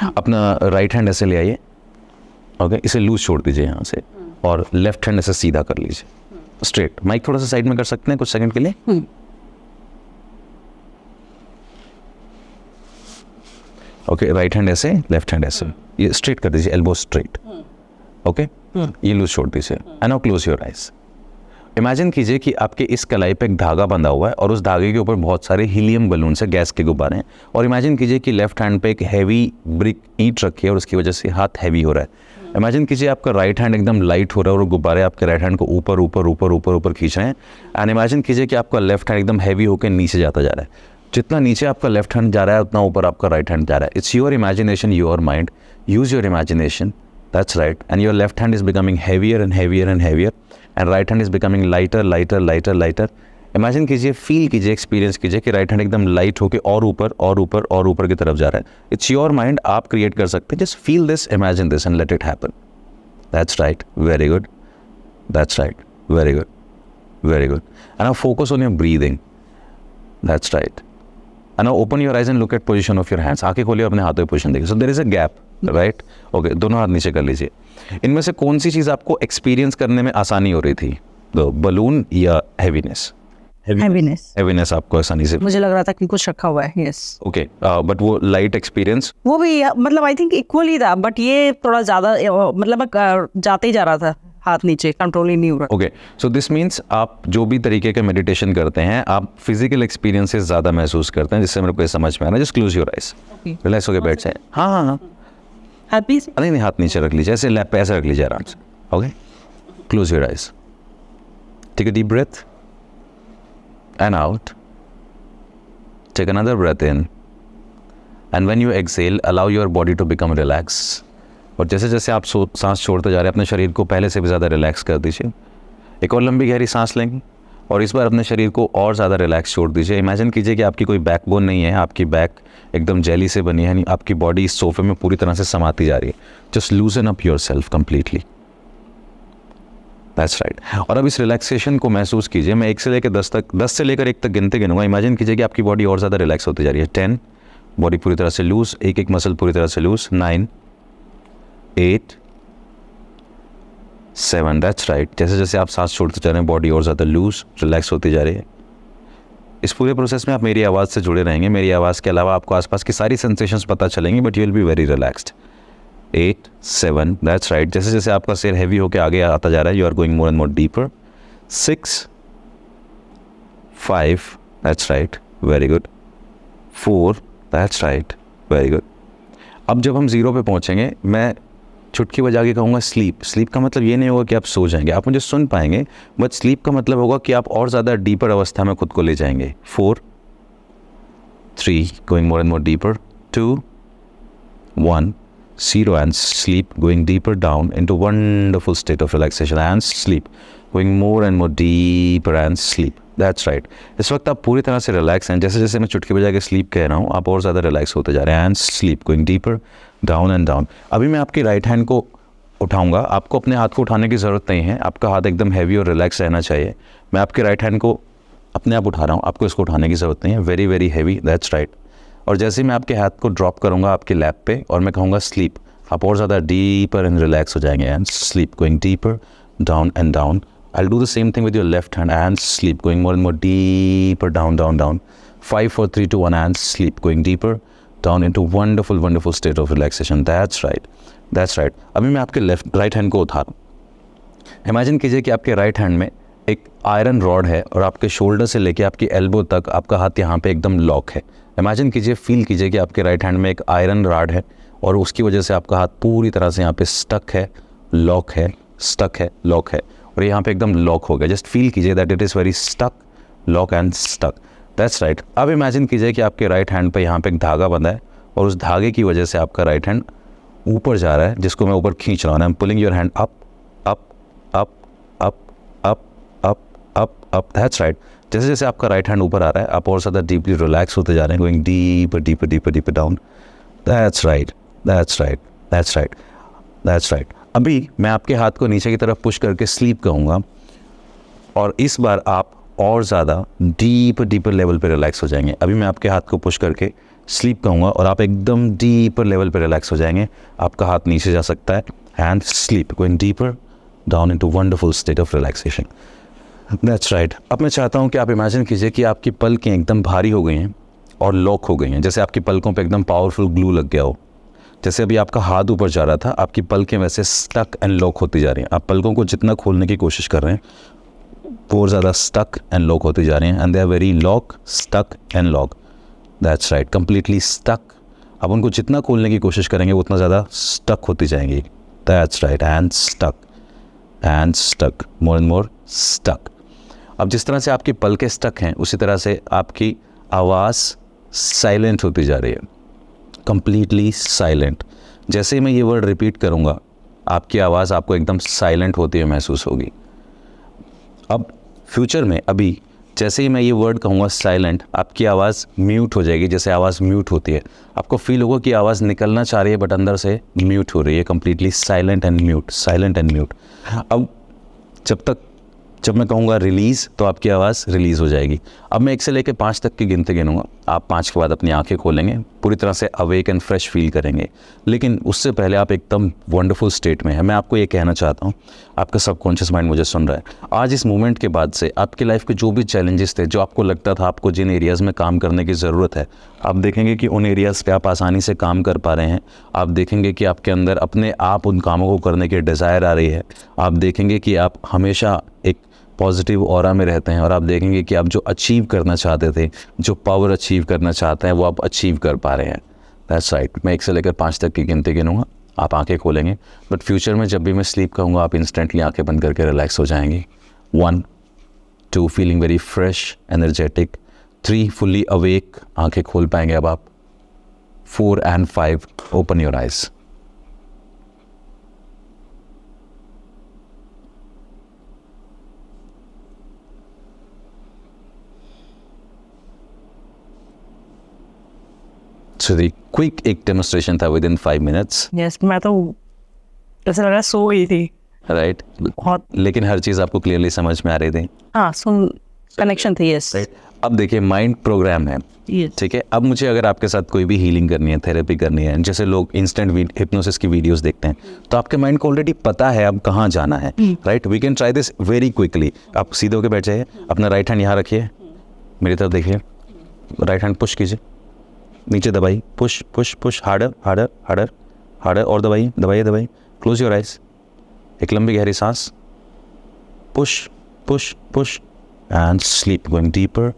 अपना right hand ऐसे ले आइए, ओके, इसे लूज छोड़ दीजिए यहाँ से, और लेफ्ट हैंड ऐसे सीधा कर लीजिए, स्ट्रेट। माइक थोड़ा सा साइड में कर सकते हैं कुछ सेकंड के लिए। ओके, राइट हैंड ऐसे, लेफ्ट हैंड ऐसे, ये स्ट्रेट कर दीजिए, एल्बो स्ट्रेट, ओके, ये लूज छोड़ दीजिए। And now close your eyes. Imagine कीजिए कि आपके इस कलाई पे एक धागा बंधा हुआ है और उस धागे के ऊपर बहुत सारे हीलियम बलून से, गैस के गुब्बारे हैं, और इमेजिन कीजिए कि लेफ्ट हैंड पे एक हैवी ब्रिक ईंट रखी है और उसकी वजह से हाथ हैवी हो रहा है। इमेजिन कीजिए आपका राइट हैंड एकदम लाइट हो रहा है और गुब्बारे आपके राइट हैंड को ऊपर ऊपर ऊपर ऊपर ऊपर खींच रहे हैं। एंड इमेजिन कीजिए कि आपका लेफ्ट हैंड एकदम हैवी होकर नीचे जाता जा रहा है। जितना नीचे आपका लेफ्ट हैंड जा रहा है उतना ऊपर आपका राइट हैंड जा रहा है। It's your imagination, your mind, use your imagination, that's right, and your left hand is becoming heavier and heavier and heavier, and right hand is becoming lighter lighter lighter lighter. Imagine कीजिए, feel कीजिए, experience कीजिए कि right hand एकदम light होके और ऊपर और ऊपर और ऊपर की तरफ जा रहा है। इट्स योर माइंड, आप क्रिएट कर सकते हैं। Just feel this, imagine this and let it happen. That's right, very good, that's right, very good, very good. And now focus on your breathing, that's right. And now open your eyes and look at position of your hands. आंखें खोलिए, अपने हाथों की position देखिए। So there is a gap, right, okay, दोनों हाथ नीचे कर लीजिए। इनमें से कौन सी चीज़ आपको एक्सपीरियंस करने में आसानी हो रही थी, बलून या हैवीनेस? हैवीनेस आपको आसानी से, मुझे लग रहा था कि कुछ रखा हुआ है। यस, ओके, बट वो लाइट एक्सपीरियंस, वो भी मतलब आई थिंक इक्वली था, बट ये थोड़ा ज़्यादा, मतलब जाते ही जा रहा था, हाथ नीचे, कंट्रोल ही नहीं हो रहा। ओके, सो दिस मीन्स आप जो भी तरीके के मेडिटेशन करते हैं, आप फिजिकल एक्सपीरियंसेस ज़्यादा महसूस करते हैं, जिससे मेरे को ये समझ में आ रहा है। Just close your eyes, relax होकर बैठ जाए। हाँ हाँ हाँ, नहीं, हाथ नीचे रख लीजिए, ऐसे लैप पे ऐसे रख लीजिए आराम से। Okay, close your eyes, take a deep breath and out. Take another breath in, and when you exhale, allow your body to become relaxed. और जैसे जैसे आप सांस छोड़ते जा रहे हैं, अपने शरीर को पहले से भी ज़्यादा रिलैक्स कर दीजिए। एक और लंबी गहरी सांस लेंगे और इस बार अपने शरीर को और ज़्यादा रिलैक्स छोड़ दीजिए। इमेजिन कीजिए कि आपकी कोई बैकबोन नहीं है, आपकी बैक एकदम जेली से बनी है, आपकी बॉडी इस सोफे में पूरी तरह से समाती जा रही है। Just लूजन up your self completely, that's right. और अब इस रिलैक्सेशन को महसूस कीजिए। मैं 1 से लेकर 10 तक, 10 से लेकर 1 तक गिनते गिनूंगा। इमेजिन कीजिए कि आपकी बॉडी और ज़्यादा रिलैक्स होती जा रही है। 10, बॉडी पूरी तरह से लूज, एक एक मसल पूरी तरह से लूज। 9, 8, 7, that's right. जैसे जैसे आप सांस छोड़ते जा रहे हैं, बॉडी और ज़्यादा लूज, रिलैक्स होती जा रही है। इस पूरे प्रोसेस में आप मेरी आवाज़ से जुड़े रहेंगे। मेरी आवाज़ के अलावा आपको आसपास की सारी सेंसेशंस पता चलेंगी, but you will be very relaxed. 8, 7, that's right. जैसे जैसे आपका सिर हैवी होकर आगे आता जा रहा है, you are going more and more deeper. 6, 5, that's right, very good. 4, that's right, very good. अब जब हम 0 पे पहुंचेंगे, मैं चुटकी बजा के कहूँगा स्लीप। स्लीप का मतलब ये नहीं होगा कि आप सो जाएंगे, आप मुझे सुन पाएंगे, बट स्लीप का मतलब होगा कि आप और ज़्यादा डीपर अवस्था में खुद को ले जाएंगे। 4, 3, going more and more deeper. 2, 1, 0 and sleep, going deeper down into wonderful state of relaxation and sleep, going more and more deeper and sleep. That's right. इस वक्त आप पूरी तरह से रिलैक्स हैं। जैसे जैसे मैं चुटकी बजा के स्लीप कह रहा हूँ, आप और ज़्यादा रिलैक्स होते जा रहे हैं। And sleep, going deeper down and down. अभी मैं आपकी राइट हैंड को उठाऊंगा। आपको अपने हाथ को उठाने की ज़रूरत नहीं है, आपका हाथ एकदम हैवी और रिलैक्स रहना चाहिए। मैं आपके राइट हैंड को अपने आप उठा रहा हूँ, आपको इसको उठाने की ज़रूरत नहीं है। Very very heavy, that's right. और जैसे ही मैं आपके हाथ को ड्रॉप करूँगा आपके लैप पे और मैं कहूँगा स्लीप, आप और ज़्यादा डीपर एंड रिलैक्स हो जाएंगे। And sleep, going deeper down and down. I will do the same thing with your left hand. And sleep, going more and more deeper down down down. 5, 4, 3, 2, 1 and sleep, going deeper down into wonderful wonderful state of relaxation. That's right, that's right. अभी मैं आपके right hand को उठा रहा हूँ। Imagine कीजिए कि आपके राइट हैंड में एक आयरन रॉड है और आपके शोल्डर से लेके आपकी एल्बो तक आपका हाथ यहाँ पे एकदम लॉक है। इमेजिन कीजिए, फील कीजिए कि आपके राइट हैंड में एक आयरन रॉड है और उसकी वजह से आपका हाथ पूरी तरह से यहाँ पे स्टक है, लॉक है, स्टक है, लॉक है, और यहाँ पे एकदम लॉक हो गया। जस्ट फील कीजिए that it is very stuck, lock and stuck. That's right. अब इमेजिन कीजिए कि आपके राइट हैंड पे यहाँ पे एक धागा बंधा है और उस धागे की वजह से आपका राइट हैंड ऊपर जा रहा है, जिसको मैं ऊपर खींच रहा हूँ। I am pulling your hand up up up up up up up up. That's right. जैसे जैसे आपका राइट हैंड ऊपर आ रहा है, आप और ज़्यादा डीपली रिलैक्स होते जा रहे हैं, going deeper deeper deeper deeper down. That's right, that's right, that's right, that's right. अभी मैं आपके हाथ को नीचे की तरफ पुश करके स्लीप कहूँगा और इस बार आप और ज़्यादा डीपर डीपर लेवल पे रिलैक्स हो जाएंगे। अभी मैं आपके हाथ को पुश करके स्लीप कहूँगा और आप एकदम डीपर लेवल पे रिलैक्स हो जाएंगे. आपका हाथ नीचे जा सकता है and sleep going deeper down into wonderful state of relaxation. That's right. अब मैं चाहता हूँ कि आप इमेजिन कीजिए कि आपकी पलकें एकदम भारी हो गई हैं और लॉक हो गई हैं, जैसे आपकी पलकों पे एकदम पावरफुल ग्लू लग गया हो. जैसे अभी आपका हाथ ऊपर जा रहा था, आपकी पलकें वैसे स्टक एंड लॉक होती जा रही हैं. आप पलकों को जितना खोलने की कोशिश कर रहे हैं वो ज़्यादा स्टक एंड लॉक होती जा रही हैं. And they are very lock, stuck and lock. That's right, completely stuck. अब उनको जितना खोलने की कोशिश करेंगे वो उतना ज़्यादा स्टक होती जाएंगी. That's right. And stuck, more and more stuck. अब जिस तरह से आपकी पलकें स्टक हैं, उसी तरह से आपकी आवाज़ साइलेंट होती जा रही है, कंप्लीटली साइलेंट. जैसे ही मैं ये वर्ड रिपीट करूँगा, आपकी आवाज़ आपको एकदम साइलेंट होती हुई महसूस होगी. अब फ्यूचर में अभी जैसे ही मैं ये वर्ड कहूँगा साइलेंट, आपकी आवाज़ म्यूट हो जाएगी. जैसे आवाज़ म्यूट होती है, आपको फील होगा कि आवाज़ निकलना चाह रही है बट अंदर से म्यूट हो रही है, completely silent and mute, silent and mute. अब जब मैं कहूँगा रिलीज़, तो आपकी आवाज़ रिलीज़ हो जाएगी. अब मैं 1 से लेकर 5 तक की गिनती गिनूंगा. आप 5 के बाद अपनी आंखें खोलेंगे, पूरी तरह से अवेक एंड फ्रेश फील करेंगे. लेकिन उससे पहले आप एकदम वंडरफुल स्टेट में हैं. मैं आपको ये कहना चाहता हूँ, आपका सबकॉन्शियस माइंड मुझे सुन रहा है. आज इस मोमेंट के बाद से आपकी लाइफ के जो भी चैलेंजेस थे, जो आपको लगता था आपको जिन एरियाज़ में काम करने की ज़रूरत है, आप देखेंगे कि उन एरियाज़ पे आप आसानी से काम कर पा रहे हैं. आप देखेंगे कि आपके अंदर अपने आप उन कामों को करने की डिज़ायर आ रही है. आप देखेंगे कि आप हमेशा एक पॉजिटिव ऑरा में रहते हैं और आप देखेंगे कि आप जो अचीव करना चाहते थे, जो पावर अचीव करना चाहते हैं, वो आप अचीव कर पा रहे हैं. That's right. मैं 1 से लेकर 5 तक की गिनती गिनूंगा, आप आंखें खोलेंगे. बट फ्यूचर में जब भी मैं स्लीप कहूँगा, आप इंस्टेंटली आंखें बंद करके रिलैक्स हो जाएंगे. 1, 2 feeling very fresh, energetic. 3 fully awake, आंखें खोल पाएंगे अब आप. 4 and 5 open your eyes. So the quick एक डेमोस्ट्रेशन था within 5 minutes. यस, मैं तो ऐसा लग रहा है सो गई थी. राइट. बहुत. लेकिन हर चीज़ आपको क्लियरली समझ में आ रही थी. हाँ, सुन, कनेक्शन थी. यस. अब देखिए, माइंड प्रोग्राम है. ठीक है. अब मुझे अगर आपके साथ कोई भी हीलिंग करनी है, थेरेपी करनी है, जैसे लोग इंस्टेंट हिप्नोसिस की वीडियोस देखते हैं, तो आपके माइंड को ऑलरेडी पता है अब कहाँ जाना है. Right. We can try this very quickly. आप सीधे होकर बैठ जाइए, अपना राइट हैंड यहाँ रखिए, मेरी तरफ देखिए, राइट हैंड पुश कीजिए, नीचे दबाइए, push push push, harder harder harder harder, और दबाइए दबाइए दबाइए. Close your eyes. एक लंबी गहरी सांस. Push push push and sleep going deeper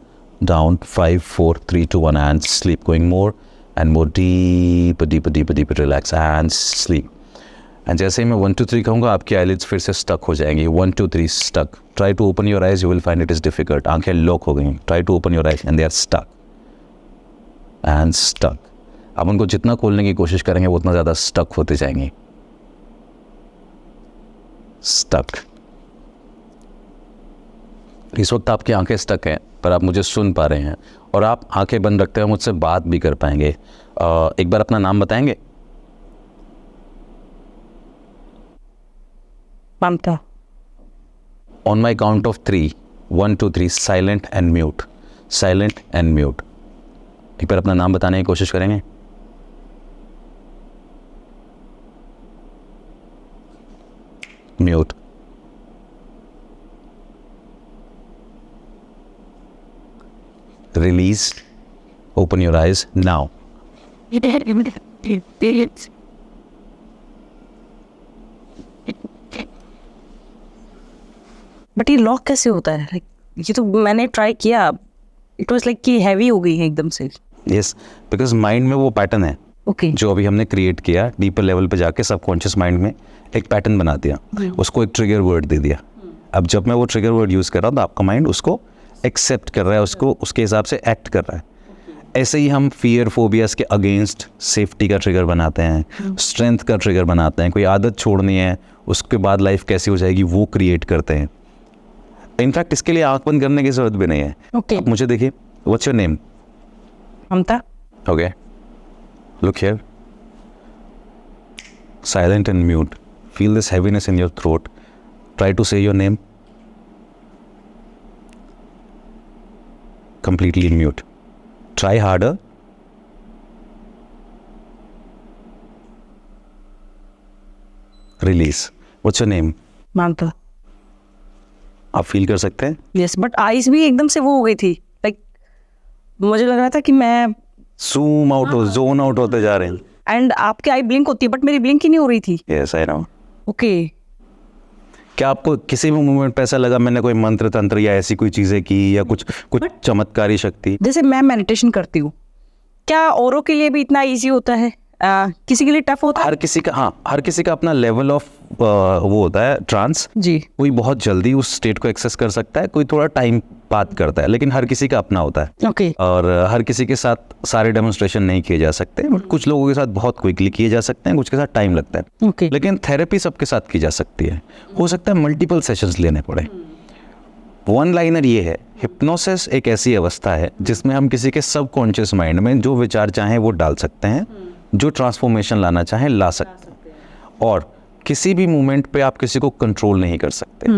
down. 5, 4, 3, 2, 1 and sleep going more and more deeper deeper deeper deeper. Relax and sleep. And जैसे ही मैं 1, 2, 3 कहूँगा, आपकी आईलिड्स फिर से स्टक हो जाएंगी. 1, 2, 3 stuck. Try to open your eyes, you will find it is difficult. आंखें lock हो गई. Try to open your eyes and they are stuck and stuck. अब उनको जितना खोलने की कोशिश करेंगे वो उतना ज़्यादा स्टक होते जाएंगे. स्टक. इस वक्त आपकी आंखें स्टक हैं, पर आप मुझे सुन पा रहे हैं और आप आंखें बंद रखते हुए मुझसे बात भी कर पाएंगे. एक बार अपना नाम बताएंगे? Mamata. On my count of 3, 1, 2, 3 silent and mute, silent and mute. एक बार अपना नाम बताने की कोशिश करेंगे? Mute. Release. Open your eyes now. But ये लॉक कैसे होता है? Like, ये तो मैंने ट्राई किया, इट वाज लाइक कि हैवी हो गई है एकदम से. यस, बिकॉज माइंड में वो पैटर्न है. ओके. जो अभी हमने क्रिएट किया, डीपर लेवल पे जाके सबकॉन्शियस माइंड में एक पैटर्न बना दिया, उसको एक ट्रिगर वर्ड दे दिया. अब जब मैं वो ट्रिगर वर्ड यूज़ कर रहा हूँ तो आपका माइंड उसको एक्सेप्ट कर रहा है, उसको उसके हिसाब से एक्ट कर रहा है. ऐसे ही हम फियर फोबियाज के अगेंस्ट सेफ्टी का ट्रिगर बनाते हैं, स्ट्रेंथ का ट्रिगर बनाते हैं. कोई आदत छोड़नी है, उसके बाद लाइफ कैसी हो जाएगी वो क्रिएट करते हैं. इनफैक्ट इसके लिए आंख बंद करने की जरूरत भी नहीं है. ओके. आप मुझे देखिए. What's your name? Mamta. Okay. Look here. Silent and mute. Feel this heaviness in your throat. Try to say your name. Completely mute. Try harder. Release. What's your name? मानता। आप फील कर सकते हैं? यस, बट आईज भी एकदम से वो हो गई थी, लाइक मुझे लग रहा था कि मैं, जूम आउट हो, जोन आउट होते जा रहे हैं। एंड आपकी आई ब्लिंक होती है बट मेरी ब्लिंक ही नहीं हो रही थी। Yes I know. ओके। क्या आपको किसी भी मोमेंट पे ऐसा लगा मैंने कोई मंत्र तंत्र या ऐसी कोई चीजें की या कुछ चमत्कारी शक्ति? जैसे मैं मेडिटेशन करती हूँ, क्या औरों के लिए भी इतना इजी होता है? किसी के लिए टफ होता है? हर किसी का, हाँ, हर किसी का अपना लेवल ऑफ वो होता है ट्रांस। जी। कोई बहुत जल्दी उस स्टेट को एक्सेस कर सकता है, कोई थोड़ा टाइम बात करता है, लेकिन हर किसी का अपना होता है। ओके। और हर किसी के साथ सारे डेमोन्स्ट्रेशन नहीं किए जा सकते, बट कुछ लोगों के साथ बहुत क्विकली किए जा सकते हैं, कुछ के साथ टाइम लगता है। ओके। लेकिन थेरेपी सबके साथ की जा सकती है। हो सकता है मल्टीपल सेशंस लेने पड़े। वन लाइनर ये है, हिप्नोसिस एक ऐसी अवस्था है जिसमें हम किसी के सबकॉन्शियस माइंड में जो विचार चाहें वो डाल सकते हैं, जो ट्रांसफॉर्मेशन लाना चाहें ला सकते हैं, और किसी भी मोमेंट पे आप किसी को कंट्रोल नहीं कर सकते।